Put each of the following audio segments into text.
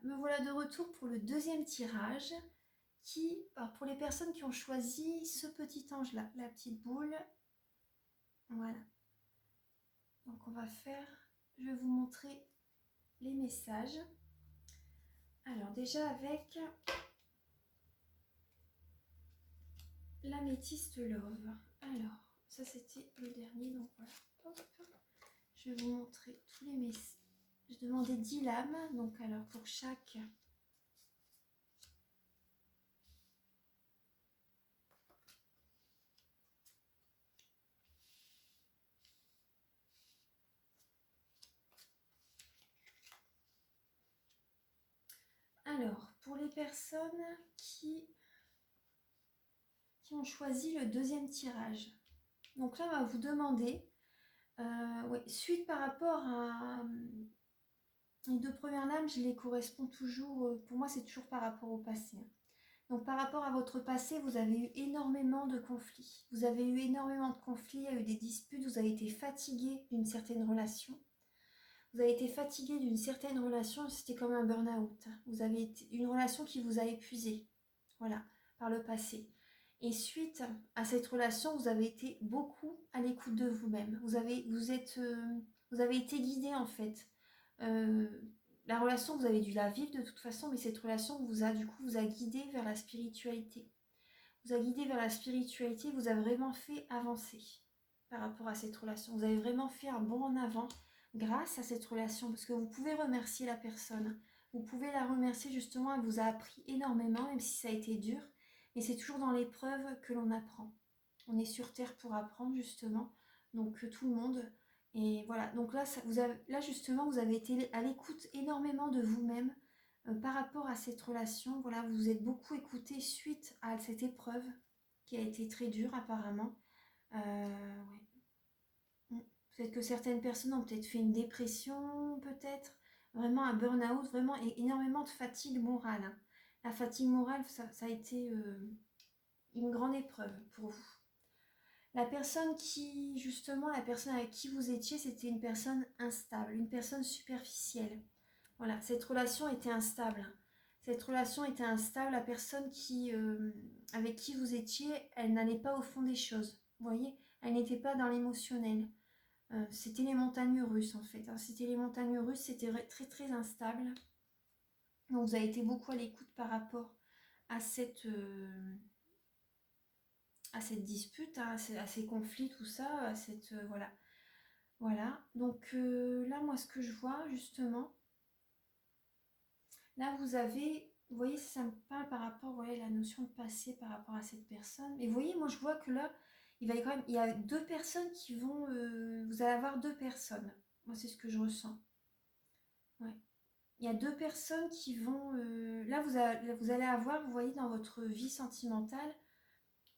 me voilà de retour pour le deuxième tirage alors pour les personnes qui ont choisi ce petit ange-là, la petite boule, voilà. Donc on va faire, je vais vous montrer les messages. Alors déjà avec l'améthyste love. Alors, ça c'était le dernier, donc voilà. Hop. Je vais vous montrer tous les messages. Je demandais 10 lames, donc alors pour chaque... Alors, pour les personnes qui ont choisi le deuxième tirage. Donc là, on va vous demander, suite par rapport à les deux premières lames, je les correspond toujours, pour moi c'est toujours par rapport au passé. Donc par rapport à votre passé, vous avez eu énormément de conflits. Vous avez eu énormément de conflits, il y a eu des disputes, vous avez été fatigué d'une certaine relation. Vous avez été fatigué d'une certaine relation, c'était comme un burn-out. Vous avez été une relation qui vous a épuisé, voilà, par le passé. Et suite à cette relation, vous avez été beaucoup à l'écoute de vous-même. Vous avez été guidé en fait. La relation, vous avez dû la vivre de toute façon, mais cette relation vous a guidé vers la spiritualité. Vous a guidé vers la spiritualité, vous a vraiment fait avancer par rapport à cette relation. Vous avez vraiment fait un bond en avant grâce à cette relation, parce que vous pouvez remercier la personne. Vous pouvez la remercier justement, elle vous a appris énormément, même si ça a été dur. Mais c'est toujours dans l'épreuve que l'on apprend. On est sur Terre pour apprendre justement, donc tout le monde. Et voilà, donc là, là justement, vous avez été à l'écoute énormément de vous-même par rapport à cette relation. Voilà, vous vous êtes beaucoup écouté suite à cette épreuve qui a été très dure apparemment. Ouais. Peut-être que certaines personnes ont peut-être fait une dépression, peut-être, vraiment un burn-out, vraiment énormément de fatigue morale. Hein. La fatigue morale, ça a été une grande épreuve pour vous. La personne avec qui vous étiez, c'était une personne instable, une personne superficielle. Voilà, cette relation était instable. Cette relation était instable. La personne avec qui vous étiez, elle n'allait pas au fond des choses. Vous voyez, elle n'était pas dans l'émotionnel. C'était les montagnes russes en fait. Hein. C'était les montagnes russes, c'était très très instable. Donc vous avez été beaucoup à l'écoute par rapport à cette dispute, hein, à ces conflits, tout ça, à cette voilà. Voilà. Donc là, moi, ce que je vois justement, là, vous voyez, ça me parle par rapport, à la notion de passé par rapport à cette personne. Mais vous voyez, moi, je vois que là, il y a deux personnes qui vont, vous allez avoir deux personnes. Moi, c'est ce que je ressens. Ouais. Il y a deux personnes qui vont, là, vous allez avoir, vous voyez, dans votre vie sentimentale,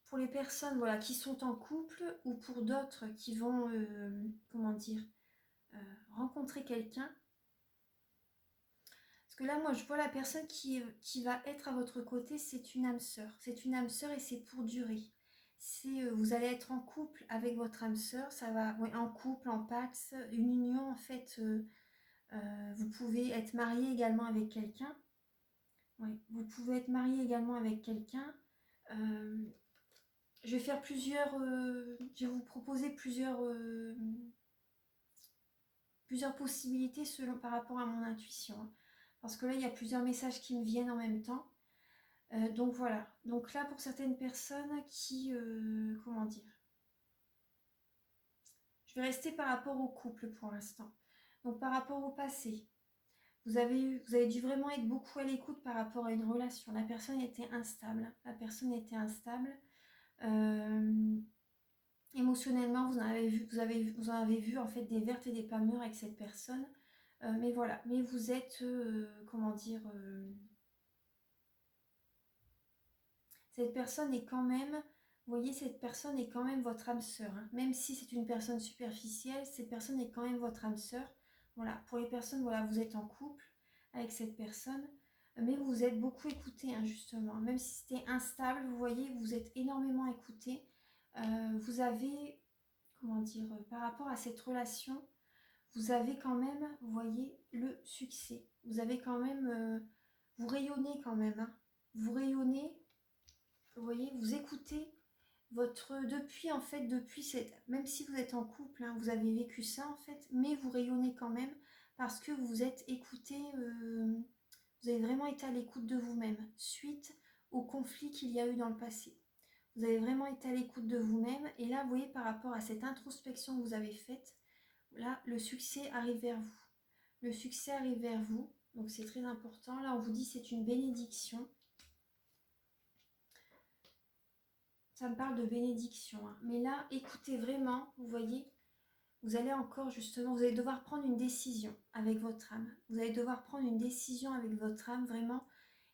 pour les personnes, voilà, qui sont en couple ou pour d'autres qui vont, comment dire, rencontrer quelqu'un. Parce que là, moi, je vois la personne qui va être à votre côté, c'est une âme sœur. C'est une âme sœur et c'est pour durer. Vous allez être en couple avec votre âme sœur, ça va, ouais, en couple, en pax, une union en fait. Vous pouvez être marié également avec quelqu'un. Ouais, vous pouvez être marié également avec quelqu'un. Je vais faire je vais vous proposer plusieurs possibilités par rapport à mon intuition. Hein. Parce que là, il y a plusieurs messages qui me viennent en même temps. Donc voilà. Donc là, pour certaines personnes comment dire, je vais rester par rapport au couple pour l'instant. Donc par rapport au passé, vous avez dû vraiment être beaucoup à l'écoute par rapport à une relation. La personne était instable. Émotionnellement, vous en avez vu en fait des vertes et des pas mûres avec cette personne. Mais voilà. Mais vous êtes, comment dire, cette personne est quand même, vous voyez, cette personne est quand même votre âme sœur. Hein. Même si c'est une personne superficielle, cette personne est quand même votre âme sœur. Voilà, pour les personnes, voilà, vous êtes en couple avec cette personne, mais vous êtes beaucoup écouté, hein, justement. Même si c'était instable, vous voyez, vous êtes énormément écouté. Vous avez, comment dire, par rapport à cette relation, vous avez quand même, vous voyez, le succès. Vous avez quand même, vous rayonnez quand même, hein. Vous rayonnez, vous voyez, vous écoutez depuis en fait, depuis cette, même si vous êtes en couple, hein, vous avez vécu ça en fait, mais vous rayonnez quand même parce que vous êtes écouté, vous avez vraiment été à l'écoute de vous-même suite au conflit qu'il y a eu dans le passé. Vous avez vraiment été à l'écoute de vous-même et là, vous voyez, par rapport à cette introspection que vous avez faite, là, le succès arrive vers vous. Le succès arrive vers vous, donc c'est très important. Là, on vous dit c'est une bénédiction. Ça me parle de bénédiction, hein. Mais là, écoutez vraiment, vous voyez, vous allez encore justement, vous allez devoir prendre une décision avec votre âme. Vous allez devoir prendre une décision avec votre âme vraiment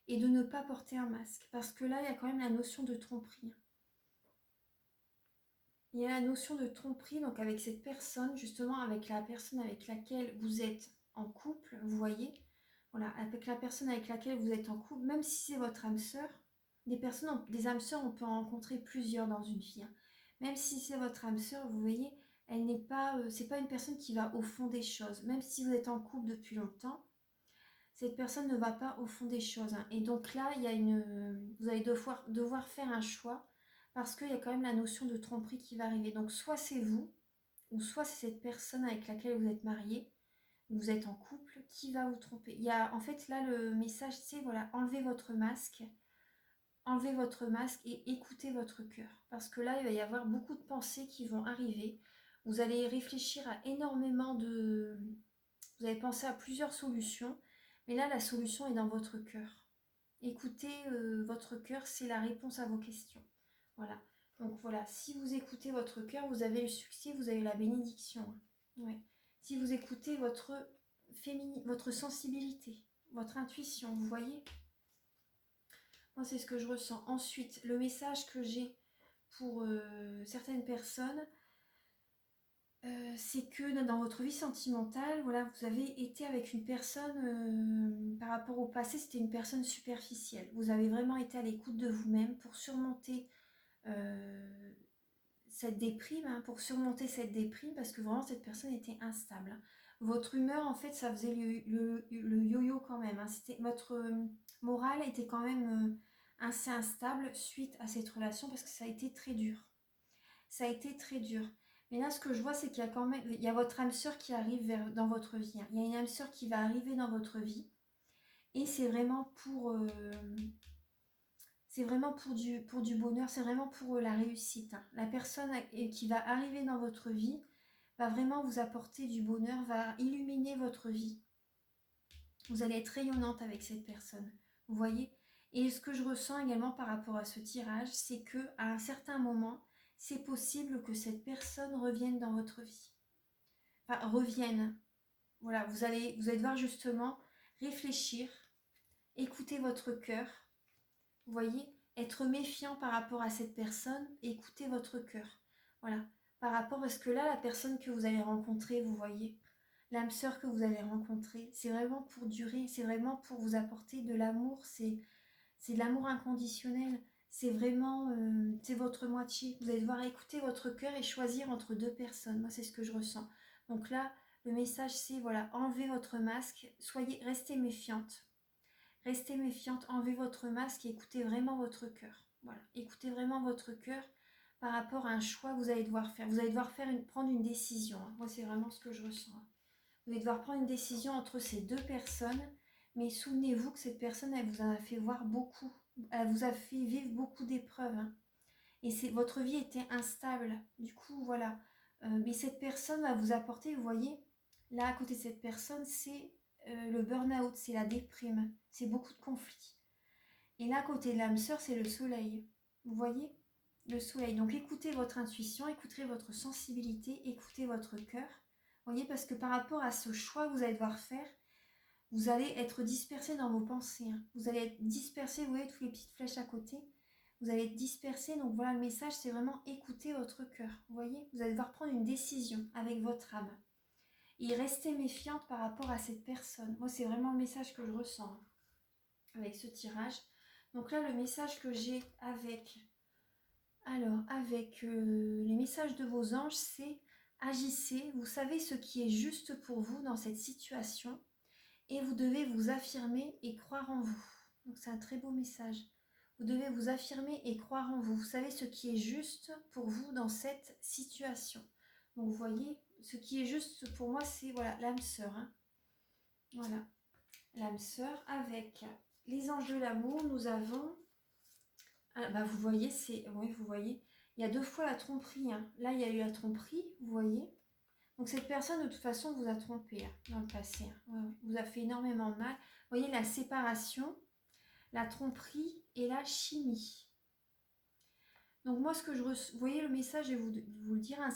et de ne pas porter un masque. Parce que là, il y a quand même la notion de tromperie. Il y a la notion de tromperie, donc avec cette personne, justement avec la personne avec laquelle vous êtes en couple, vous voyez, voilà, avec la personne avec laquelle vous êtes en couple, même si c'est votre âme sœur, des âmes sœurs, on peut en rencontrer plusieurs dans une vie, hein. Même si c'est votre âme sœur, vous voyez, elle n'est pas, c'est pas une personne qui va au fond des choses. Même si vous êtes en couple depuis longtemps, cette personne ne va pas au fond des choses, hein. Et donc là, il y a vous allez devoir faire un choix parce qu'il y a quand même la notion de tromperie qui va arriver. Donc soit c'est vous, ou soit c'est cette personne avec laquelle vous êtes marié, vous êtes en couple, qui va vous tromper. Il y a, en fait, là, le message, c'est, voilà, enlevez votre masque et écoutez votre cœur. Parce que là, il va y avoir beaucoup de pensées qui vont arriver. Vous allez réfléchir à énormément de... Vous allez penser à plusieurs solutions, mais là, la solution est dans votre cœur. Écoutez votre cœur, c'est la réponse à vos questions. Voilà. Donc voilà, si vous écoutez votre cœur, vous avez le succès, vous avez la bénédiction. Ouais. Si vous écoutez votre sensibilité, votre intuition, vous voyez, moi c'est ce que je ressens. Ensuite, le message que j'ai pour certaines personnes, c'est que dans votre vie sentimentale, voilà, vous avez été avec une personne, par rapport au passé, c'était une personne superficielle. Vous avez vraiment été à l'écoute de vous-même pour surmonter cette déprime, hein, parce que vraiment cette personne était instable. Votre humeur, en fait, ça faisait le yo-yo quand même, hein. Votre morale était quand même assez instable suite à cette relation parce que ça a été très dur. Ça a été très dur. Mais là, ce que je vois, c'est qu'il y a quand même, il y a votre âme sœur qui arrive dans votre vie, hein. Il y a une âme sœur qui va arriver dans votre vie. Et c'est vraiment pour du bonheur, c'est vraiment pour la réussite, hein. La personne qui va arriver dans votre vie va vraiment vous apporter du bonheur, va illuminer votre vie. Vous allez être rayonnante avec cette personne, vous voyez. Et ce que je ressens également par rapport à ce tirage, c'est que à un certain moment, c'est possible que cette personne revienne dans votre vie. Enfin, revienne. Voilà, vous allez devoir justement réfléchir, écouter votre cœur, vous voyez, être méfiant par rapport à cette personne, écouter votre cœur. Voilà, par rapport, parce que là, la personne que vous allez rencontrer, vous voyez, l'âme sœur que vous allez rencontrer, c'est vraiment pour durer, c'est vraiment pour vous apporter de l'amour, c'est de l'amour inconditionnel, c'est vraiment, c'est votre moitié. Vous allez devoir écouter votre cœur et choisir entre deux personnes. Moi, c'est ce que je ressens. Donc là, le message, c'est, voilà, enlevez votre masque, restez méfiante. Restez méfiante, enlevez votre masque et écoutez vraiment votre cœur. Voilà, écoutez vraiment votre cœur par rapport à un choix que vous allez devoir faire. Vous allez devoir prendre une décision, hein. Moi, c'est vraiment ce que je ressens, hein. Vous allez devoir prendre une décision entre ces deux personnes, mais souvenez-vous que cette personne, elle vous en a fait voir beaucoup. Elle vous a fait vivre beaucoup d'épreuves, hein. Et votre vie était instable. Du coup, voilà. Mais cette personne va vous apporter, vous voyez, là, à côté de cette personne, c'est le burn-out, c'est la déprime, c'est beaucoup de conflits. Et là, à côté de l'âme sœur, c'est le soleil. Vous voyez, le soleil. Donc, écoutez votre intuition, écoutez votre sensibilité, écoutez votre cœur. Vous voyez, parce que par rapport à ce choix que vous allez devoir faire, vous allez être dispersé dans vos pensées, hein. Vous allez être dispersé, vous voyez, toutes les petites flèches à côté. Vous allez être dispersé, donc voilà, le message, c'est vraiment écouter votre cœur. Vous voyez, vous allez devoir prendre une décision avec votre âme. Et rester méfiante par rapport à cette personne. Moi, c'est vraiment le message que je ressens, hein, avec ce tirage. Donc là, le message que j'ai avec les messages de vos anges, c'est agissez, vous savez ce qui est juste pour vous dans cette situation et vous devez vous affirmer et croire en vous. Donc c'est un très beau message. Vous devez vous affirmer et croire en vous. Vous savez ce qui est juste pour vous dans cette situation. Donc vous voyez, ce qui est juste pour moi, c'est voilà, l'âme sœur. Hein. Voilà, l'âme sœur avec les anges de l'amour, nous avons... Ah, bah vous voyez, c'est... Oui, vous voyez, il y a 2 fois la tromperie. Hein. Là, il y a eu la tromperie, vous voyez. Donc cette personne, de toute façon, vous a trompé hein, dans le passé. Hein. Ouais, ouais. Vous a fait énormément de mal. Vous voyez, la séparation, la tromperie et la chimie. Donc moi, ce que je vous voyez le message, je vais vous le dire, un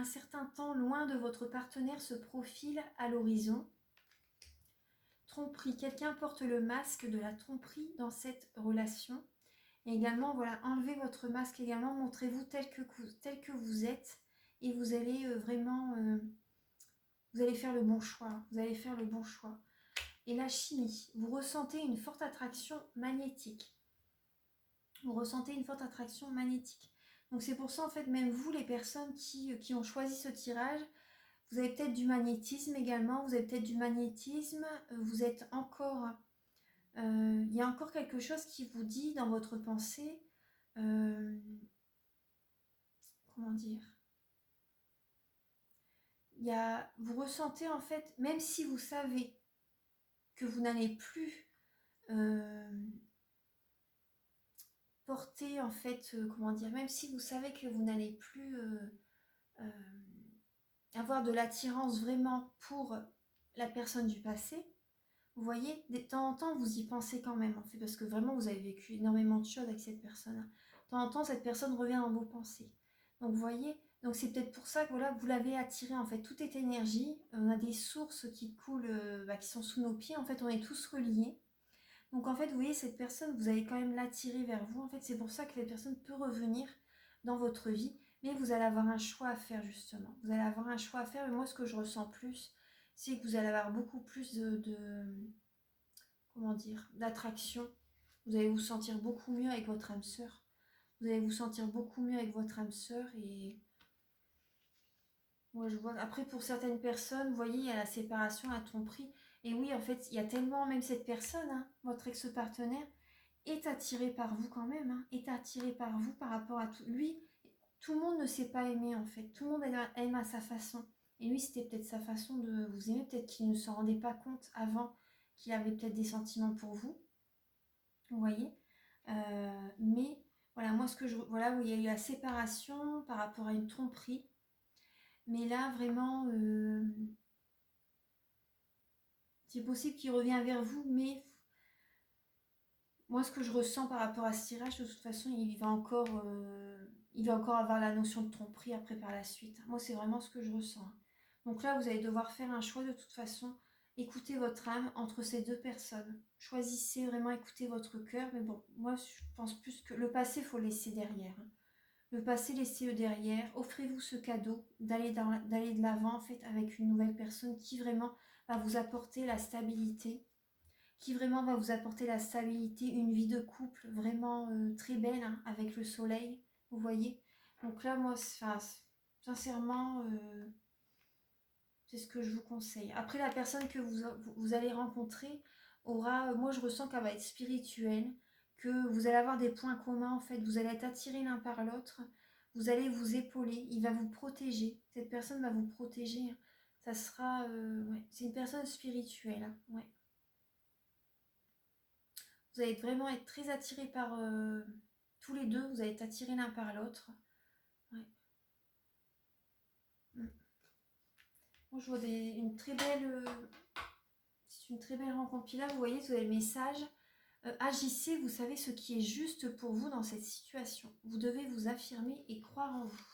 certain temps loin de votre partenaire se profile à l'horizon. Tromperie, quelqu'un porte le masque de la tromperie dans cette relation. Et également, voilà, enlevez votre masque également, montrez-vous tel que vous êtes et vous allez vraiment, vous allez faire le bon choix. Vous allez faire le bon choix. Et la chimie, vous ressentez une forte attraction magnétique. Vous ressentez une forte attraction magnétique. Donc c'est pour ça en fait, même vous les personnes qui ont choisi ce tirage, vous avez peut-être du magnétisme également, vous avez peut-être du magnétisme, vous êtes encore, il y a encore quelque chose qui vous dit dans votre pensée, comment dire, vous ressentez en fait, même si vous savez que vous n'allez plus porter en fait, comment dire, même si vous savez que vous n'allez plus avoir de l'attirance vraiment pour la personne du passé, vous voyez, de temps en temps, vous y pensez quand même, en fait, parce que vraiment, vous avez vécu énormément de choses avec cette personne. De temps en temps, cette personne revient dans vos pensées. Donc, vous voyez, donc c'est peut-être pour ça que voilà, vous l'avez attiré, en fait, tout est énergie. On a des sources qui coulent, qui sont sous nos pieds. En fait, on est tous reliés. Donc, en fait, vous voyez, cette personne, vous allez quand même l'attirer vers vous. En fait, c'est pour ça que cette personne peut revenir dans votre vie. Mais vous allez avoir un choix à faire, justement. Vous allez avoir un choix à faire. Et moi, ce que je ressens plus, c'est que vous allez avoir beaucoup plus comment dire, d'attraction. Vous allez vous sentir beaucoup mieux avec votre âme sœur. Vous allez vous sentir beaucoup mieux avec votre âme sœur. Et moi, je vois. Après, pour certaines personnes, vous voyez, il y a la séparation, la tromperie. Et oui, en fait, il y a tellement, même cette personne, hein, votre ex-partenaire, est attiré par vous quand même. Hein, est attiré par vous par rapport à tout. Lui, tout le monde ne s'est pas aimé, en fait. Tout le monde aime à sa façon. Et lui, c'était peut-être sa façon de vous aimer. Peut-être qu'il ne s'en rendait pas compte avant qu'il avait peut-être des sentiments pour vous. Vous voyez, mais voilà, moi ce que je... Voilà, où il y a eu la séparation par rapport à une tromperie. Mais là, vraiment, c'est possible qu'il revienne vers vous, mais moi ce que je ressens par rapport à ce tirage, de toute façon, il va encore avoir la notion de tromperie après par la suite. Moi, c'est vraiment ce que je ressens. Donc là, vous allez devoir faire un choix de toute façon. Écoutez votre âme entre ces 2 personnes. Choisissez vraiment, écoutez votre cœur. Mais bon, moi, je pense plus que le passé, il faut le laisser derrière. Le passé, laissez-le derrière. Offrez-vous ce cadeau d'aller de l'avant, en fait, avec une nouvelle personne qui vraiment va vous apporter la stabilité. Qui vraiment va vous apporter la stabilité, une vie de couple vraiment très belle, hein, avec le soleil, vous voyez. Donc là, moi, sincèrement, c'est ce que je vous conseille. Après, la personne que vous allez rencontrer aura, moi je ressens qu'elle va être spirituelle, que vous allez avoir des points communs en fait, vous allez être attirés l'un par l'autre, vous allez vous épauler, il va vous protéger, cette personne va vous protéger, ça sera, ouais, c'est une personne spirituelle, hein, ouais. Vous allez vraiment être très attirés par, tous les deux, vous allez être attirés l'un par l'autre, ouais. Mm. Moi je vois une très belle... c'est une très belle rencontre. Puis là, vous voyez, vous avez le message. Agissez, vous savez ce qui est juste pour vous dans cette situation. Vous devez vous affirmer et croire en vous.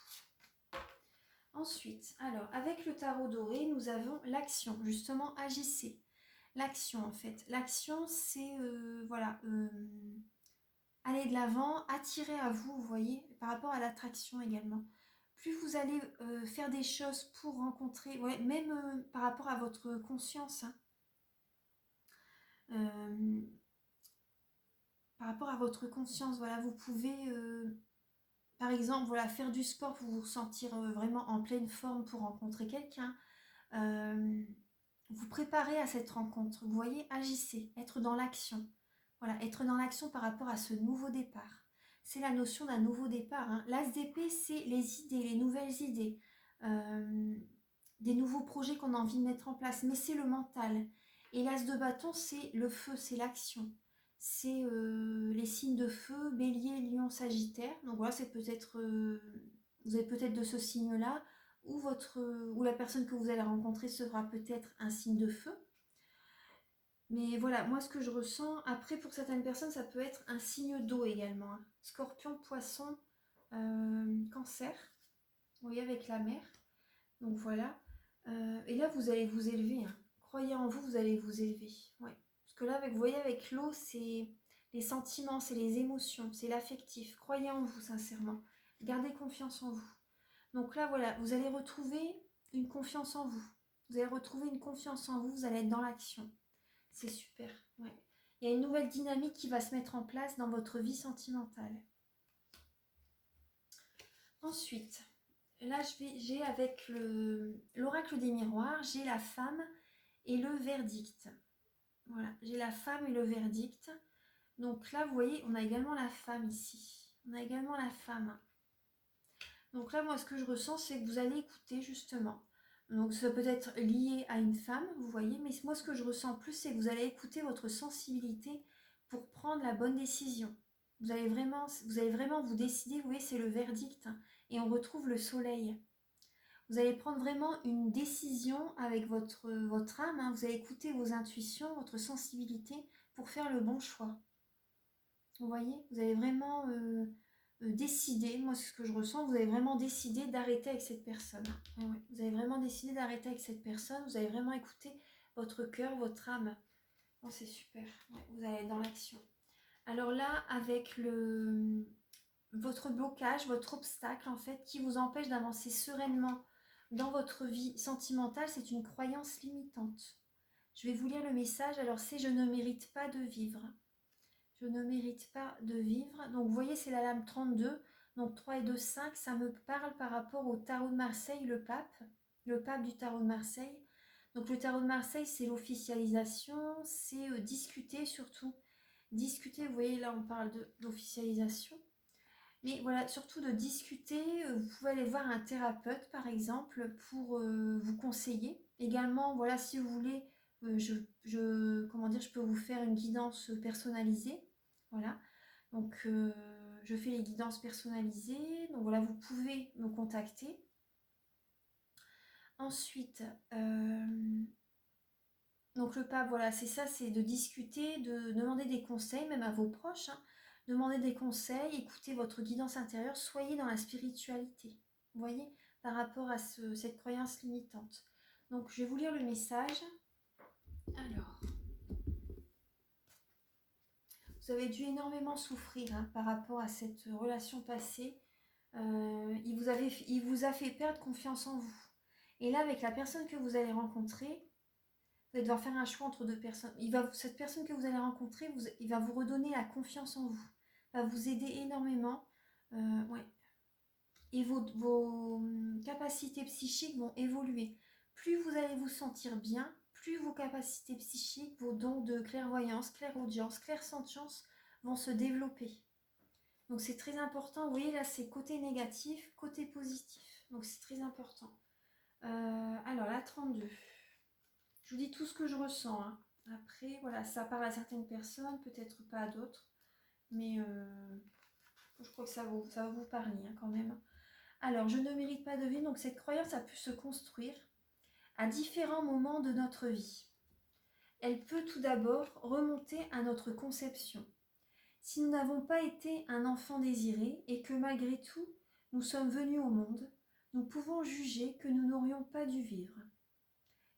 Ensuite, alors, avec le tarot doré, nous avons l'action. Justement, agissez. L'action, en fait. L'action, c'est, voilà, aller de l'avant, attirer à vous, vous voyez, par rapport à l'attraction également. Plus vous allez faire des choses pour rencontrer, ouais, même par rapport à votre conscience, hein, par rapport à votre conscience, voilà, vous pouvez par exemple, voilà, faire du sport pour vous sentir vraiment en pleine forme pour rencontrer quelqu'un. Euh, Vous préparez à cette rencontre. Vous voyez, agissez, être dans l'action. Voilà, être dans l'action par rapport à ce nouveau départ. C'est la notion d'un nouveau départ, hein. L'as d'épée, c'est les idées, les nouvelles idées, euh, des nouveaux projets qu'on a envie de mettre en place, mais c'est le mental. Et l'as de bâton, c'est le feu, c'est l'action. C'est les signes de feu, bélier, lion, sagittaire. Donc voilà, c'est peut-être, vous êtes peut-être de ce signe-là, ou la personne que vous allez rencontrer sera peut-être un signe de feu. Mais voilà, moi ce que je ressens, après pour certaines personnes, ça peut être un signe d'eau également, hein. Scorpion, poisson, cancer, vous voyez, avec la mer. Donc voilà. Et là, vous allez vous élever, hein. Croyez en vous, vous allez vous élever. Ouais. Parce que là, vous voyez, avec l'eau, c'est les sentiments, c'est les émotions, c'est l'affectif. Croyez en vous, sincèrement. Gardez confiance en vous. Donc là, voilà, vous allez retrouver une confiance en vous. Vous allez retrouver une confiance en vous, vous allez être dans l'action. C'est super, ouais. Il y a une nouvelle dynamique qui va se mettre en place dans votre vie sentimentale. Ensuite, là, j'ai avec l'oracle des miroirs, j'ai la femme et le verdict. Voilà, j'ai la femme et le verdict. Donc là, vous voyez, on a également la femme ici. On a également la femme. Donc là, moi, ce que je ressens, c'est que vous allez écouter, justement. Donc ça peut être lié à une femme, vous voyez, mais moi, ce que je ressens plus, c'est que vous allez écouter votre sensibilité pour prendre la bonne décision. Vous allez vraiment vous décider, vous voyez, c'est le verdict, hein, et on retrouve le soleil. Vous allez prendre vraiment une décision avec votre âme, hein, vous allez écouter vos intuitions, votre sensibilité pour faire le bon choix. Vous voyez, vous avez vraiment décidé, moi c'est ce que je ressens, vous avez vraiment décidé d'arrêter avec cette personne. Ah ouais, vous avez vraiment décidé d'arrêter avec cette personne, vous avez vraiment écouté votre cœur, votre âme. Oh, c'est super, ouais, vous allez être dans l'action. Alors là, avec votre blocage, votre obstacle en fait, qui vous empêche d'avancer sereinement dans votre vie sentimentale, c'est une croyance limitante. Je vais vous lire le message, alors c'est « Je ne mérite pas de vivre ». Je ne mérite pas de vivre. Donc vous voyez, c'est la lame 32. Donc 3 et 2, 5. Ça me parle par rapport au tarot de Marseille, le pape du tarot de Marseille. Donc le tarot de Marseille, c'est l'officialisation, c'est discuter surtout. Discuter, vous voyez, là on parle d'officialisation. Mais voilà, surtout de discuter. Vous pouvez aller voir un thérapeute, par exemple, pour vous conseiller. Également, voilà, si vous voulez, comment dire, je peux vous faire une guidance personnalisée. Voilà. Donc, je fais les guidances personnalisées. Donc, voilà, vous pouvez me contacter. Ensuite, donc le pape, voilà, c'est ça, c'est de discuter, de demander des conseils, même à vos proches, hein. Demandez des conseils, écoutez votre guidance intérieure, soyez dans la spiritualité, vous voyez, par rapport à cette croyance limitante. Donc, je vais vous lire le message. Alors, vous avez dû énormément souffrir, hein, par rapport à cette relation passée. Il vous a fait perdre confiance en vous. Et là, avec la personne que vous allez rencontrer, vous allez devoir faire un choix entre deux personnes. Cette personne que vous allez rencontrer, il va vous redonner la confiance en vous. Va vous aider énormément. Ouais. Et vos capacités psychiques vont évoluer. Plus vous allez vous sentir bien, plus vos capacités psychiques, vos dons de clairvoyance, clairaudience, clairsentience vont se développer. Donc c'est très important. Vous voyez là, c'est côté négatif, côté positif. Donc c'est très important. Alors la 32. Je vous dis tout ce que je ressens, hein. Après, voilà, ça parle à certaines personnes, peut-être pas à d'autres. Mais je crois que ça va vous parler, hein, quand même. Alors, je ne mérite pas de vie. Donc cette croyance a pu se construire à différents moments de notre vie. Elle peut tout d'abord remonter à notre conception. Si nous n'avons pas été un enfant désiré et que malgré tout, nous sommes venus au monde, nous pouvons juger que nous n'aurions pas dû vivre.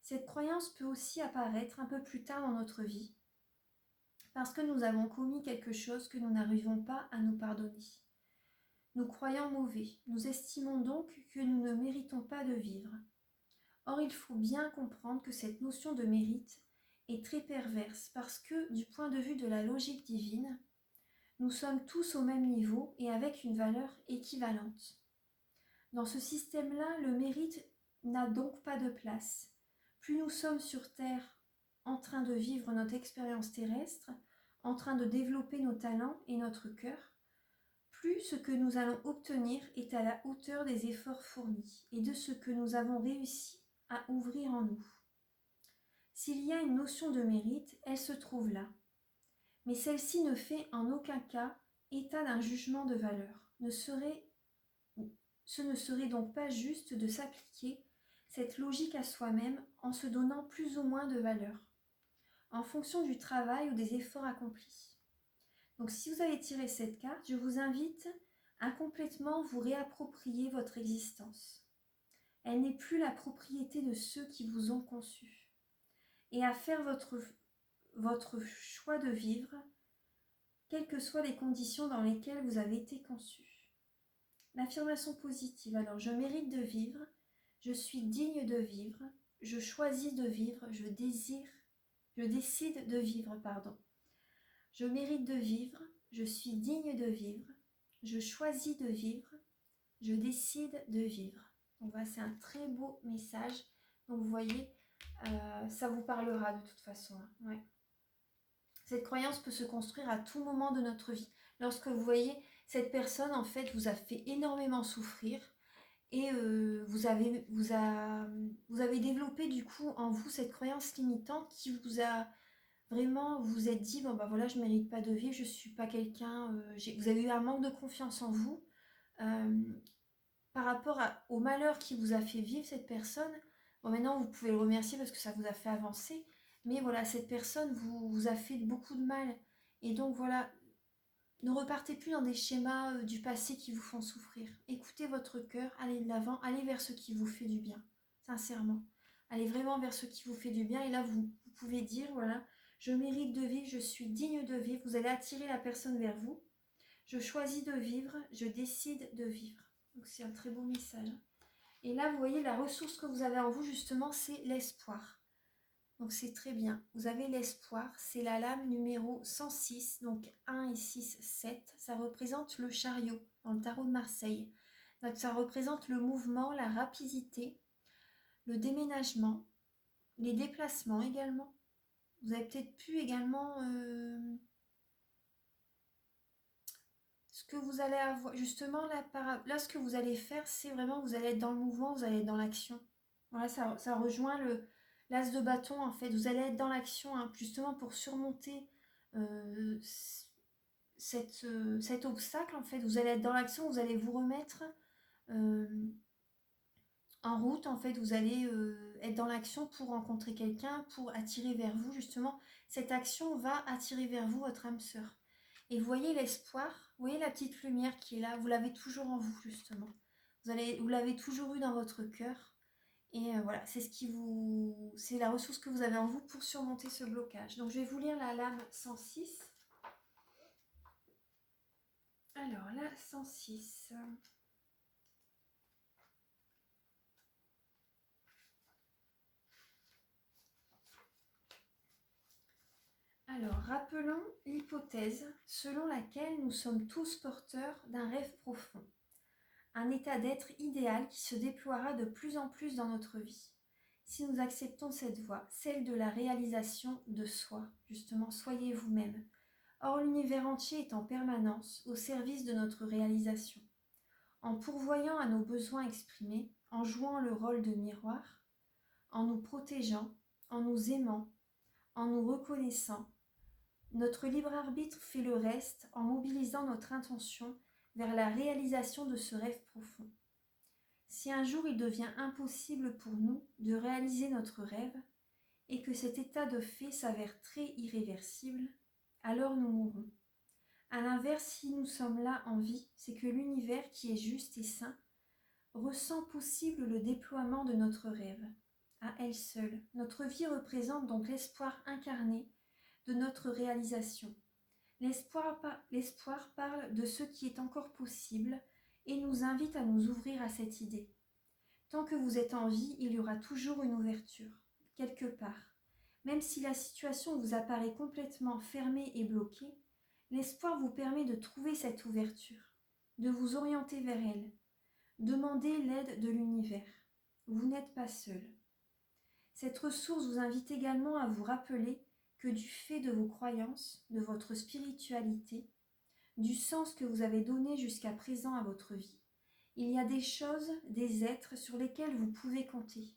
Cette croyance peut aussi apparaître un peu plus tard dans notre vie, parce que nous avons commis quelque chose que nous n'arrivons pas à nous pardonner. Nous croyons mauvais, nous estimons donc que nous ne méritons pas de vivre. Or, il faut bien comprendre que cette notion de mérite est très perverse, parce que, du point de vue de la logique divine, Nous sommes tous au même niveau et avec une valeur équivalente. Dans ce système-là, le mérite n'a donc pas de place. Plus nous sommes sur Terre en train de vivre notre expérience terrestre, en train de développer nos talents et notre cœur, plus ce que nous allons obtenir est à la hauteur des efforts fournis et de ce que nous avons réussi à ouvrir en nous. S'il y a une notion de mérite, elle se trouve là. Mais celle-ci ne fait en aucun cas état d'un jugement de valeur. Ce ne serait donc pas juste de s'appliquer cette logique à soi-même en se donnant plus ou moins de valeur, en fonction du travail ou des efforts accomplis. Donc si vous avez tiré cette carte, je vous invite à complètement vous réapproprier votre existence. Elle n'est plus la propriété de ceux qui vous ont conçu. Et à faire votre choix de vivre, quelles que soient les conditions dans lesquelles vous avez été conçu. L'affirmation positive, alors je mérite de vivre, je suis digne de vivre, je choisis de vivre, je décide de vivre, pardon. Je mérite de vivre, je suis digne de vivre, je choisis de vivre, je décide de vivre. Donc voilà, c'est un très beau message. Donc vous voyez, ça vous parlera de toute façon. Ouais. Cette croyance peut se construire à tout moment de notre vie. Lorsque vous voyez, cette personne en fait vous a fait énormément souffrir et vous avez développé du coup en vous cette croyance limitante qui vous a vraiment, vous vous êtes dit, bon bah voilà, je ne mérite pas de vivre, je ne suis pas quelqu'un, vous avez eu un manque de confiance en vous par rapport au malheur qui vous a fait vivre cette personne. Bon, maintenant vous pouvez le remercier parce que ça vous a fait avancer, mais voilà, cette personne vous a fait beaucoup de mal. Et donc voilà, ne repartez plus dans des schémas du passé qui vous font souffrir. Écoutez votre cœur, allez de l'avant, allez vers ce qui vous fait du bien, sincèrement. Allez vraiment vers ce qui vous fait du bien et là vous pouvez dire, voilà, je mérite de vivre, je suis digne de vivre. Vous allez attirer la personne vers vous. Je choisis de vivre, je décide de vivre. Donc c'est un très beau message. Et là, vous voyez, la ressource que vous avez en vous, justement, c'est l'espoir. Donc c'est très bien. Vous avez l'espoir, c'est la lame numéro 106, donc 1 et 6, 7. Ça représente le chariot dans le tarot de Marseille. Donc ça représente le mouvement, la rapidité, le déménagement, les déplacements également. Vous avez peut-être pu également... ce que vous allez avoir, justement, là, ce que vous allez faire, c'est vraiment, vous allez être dans le mouvement, vous allez être dans l'action. Voilà, ça rejoint l'as de bâton, en fait. Vous allez être dans l'action, hein, justement, pour surmonter cet obstacle, en fait. Vous allez être dans l'action, vous allez vous remettre en route, en fait. Vous allez être dans l'action pour rencontrer quelqu'un, pour attirer vers vous, justement. Cette action va attirer vers vous votre âme sœur. Et vous voyez l'espoir, vous voyez la petite lumière qui est là, vous l'avez toujours en vous, justement. Vous l'avez toujours eu dans votre cœur. Et voilà, c'est la ressource que vous avez en vous pour surmonter ce blocage. Donc je vais vous lire la lame 106. Alors, la 106. Alors, rappelons l'hypothèse selon laquelle nous sommes tous porteurs d'un rêve profond. Un état d'être idéal qui se déploiera de plus en plus dans notre vie. Si nous acceptons cette voie, celle de la réalisation de soi, justement, soyez vous-même. Or, l'univers entier est en permanence au service de notre réalisation. En pourvoyant à nos besoins exprimés, en jouant le rôle de miroir, en nous protégeant, en nous aimant, en nous reconnaissant, notre libre arbitre fait le reste en mobilisant notre intention vers la réalisation de ce rêve profond. Si un jour il devient impossible pour nous de réaliser notre rêve et que cet état de fait s'avère très irréversible, alors nous mourrons. À l'inverse, si nous sommes là en vie, c'est que l'univers qui est juste et saint ressent possible le déploiement de notre rêve. À elle seule, notre vie représente donc l'espoir incarné de notre réalisation. L'espoir parle de ce qui est encore possible et nous invite à nous ouvrir à cette idée. Tant que vous êtes en vie, il y aura toujours une ouverture, quelque part. Même si la situation vous apparaît complètement fermée et bloquée, L'espoir vous permet de trouver cette ouverture, de vous orienter vers elle. Demandez l'aide de l'univers. Vous n'êtes pas seul. Cette ressource vous invite également à vous rappeler que du fait de vos croyances, de votre spiritualité, du sens que vous avez donné jusqu'à présent à votre vie, il y a des choses, des êtres sur lesquels vous pouvez compter.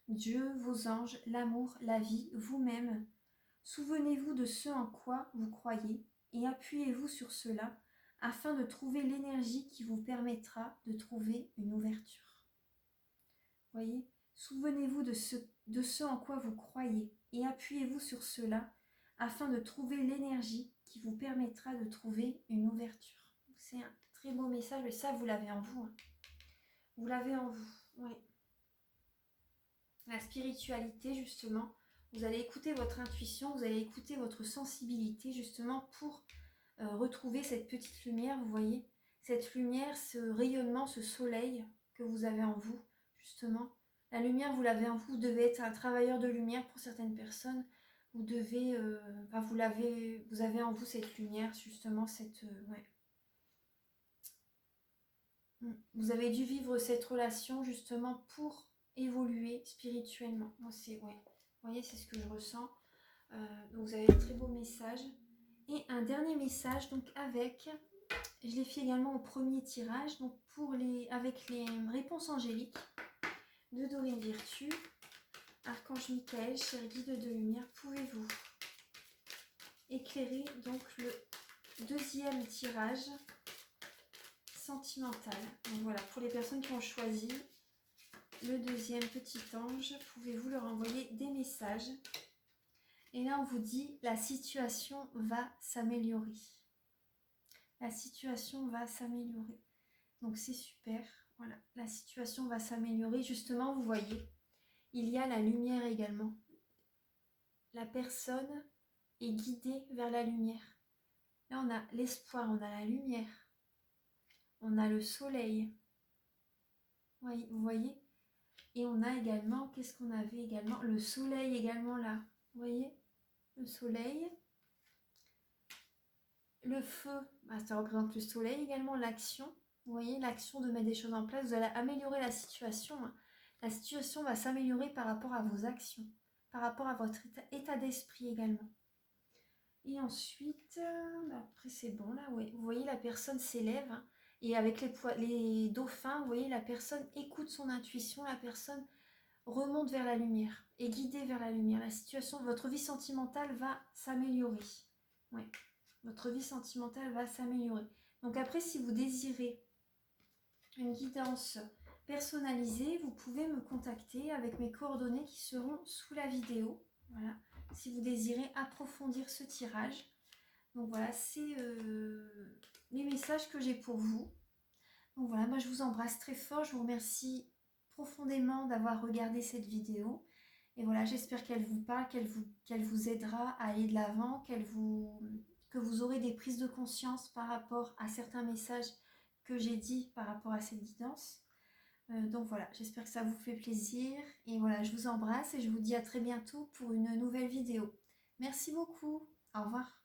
Dieu, vos anges, l'amour, la vie, vous-même. Souvenez-vous de ce en quoi vous croyez et appuyez-vous sur cela afin de trouver l'énergie qui vous permettra de trouver une ouverture. Voyez, souvenez-vous de ce en quoi vous croyez et appuyez-vous sur cela afin de trouver l'énergie qui vous permettra de trouver une ouverture. C'est un très beau message, mais ça, vous l'avez en vous. Hein. Vous l'avez en vous, oui. La spiritualité, justement, vous allez écouter votre intuition, vous allez écouter votre sensibilité, justement, pour retrouver cette petite lumière, vous voyez, cette lumière, ce rayonnement, ce soleil que vous avez en vous, justement. La lumière, vous l'avez en vous, vous devez être un travailleur de lumière pour certaines personnes. Vous devez, vous avez en vous cette lumière, justement, cette, ouais. Vous avez dû vivre cette relation, justement, pour évoluer spirituellement. Moi, c'est, ouais. Vous voyez, c'est ce que je ressens. Donc, vous avez un très beau message. Et un dernier message, donc avec, je l'ai fait également au premier tirage, donc avec les réponses angéliques de Dorine Virtue. Archange Michael, cher guide de lumière, pouvez-vous éclairer donc le deuxième tirage sentimental. Donc voilà, pour les personnes qui ont choisi le deuxième petit ange, pouvez-vous leur envoyer des messages. Et là, on vous dit, la situation va s'améliorer. La situation va s'améliorer. Donc, c'est super. Voilà, la situation va s'améliorer. Justement, vous voyez, il y a la lumière également. La personne est guidée vers la lumière. Là, on a l'espoir, on a la lumière. On a le soleil. Oui, vous voyez? Et on a également, qu'est-ce qu'on avait également? Le soleil également là. Vous voyez? Le soleil. Le feu, ça représente le soleil également, l'action. Vous voyez, l'action de mettre des choses en place. Vous allez améliorer la situation. La situation va s'améliorer par rapport à vos actions, par rapport à votre état d'esprit également. Et ensuite, après c'est bon là, ouais. Vous voyez, la personne s'élève. Et avec les dauphins, vous voyez, la personne écoute son intuition, la personne remonte vers la lumière, est guidée vers la lumière. La situation, votre vie sentimentale va s'améliorer. Ouais. Votre vie sentimentale va s'améliorer. Donc après, si vous désirez une guidance personnalisée, vous pouvez me contacter avec mes coordonnées qui seront sous la vidéo. Voilà, si vous désirez approfondir ce tirage. Donc voilà, c'est les messages que j'ai pour vous. Donc voilà, moi je vous embrasse très fort. Je vous remercie profondément d'avoir regardé cette vidéo. Et voilà, j'espère qu'elle vous parle, qu'elle vous aidera à aller de l'avant, que vous aurez des prises de conscience par rapport à certains messages que j'ai dit par rapport à cette guidance. Donc voilà, j'espère que ça vous fait plaisir. Et voilà, je vous embrasse et je vous dis à très bientôt pour une nouvelle vidéo. Merci beaucoup. Au revoir.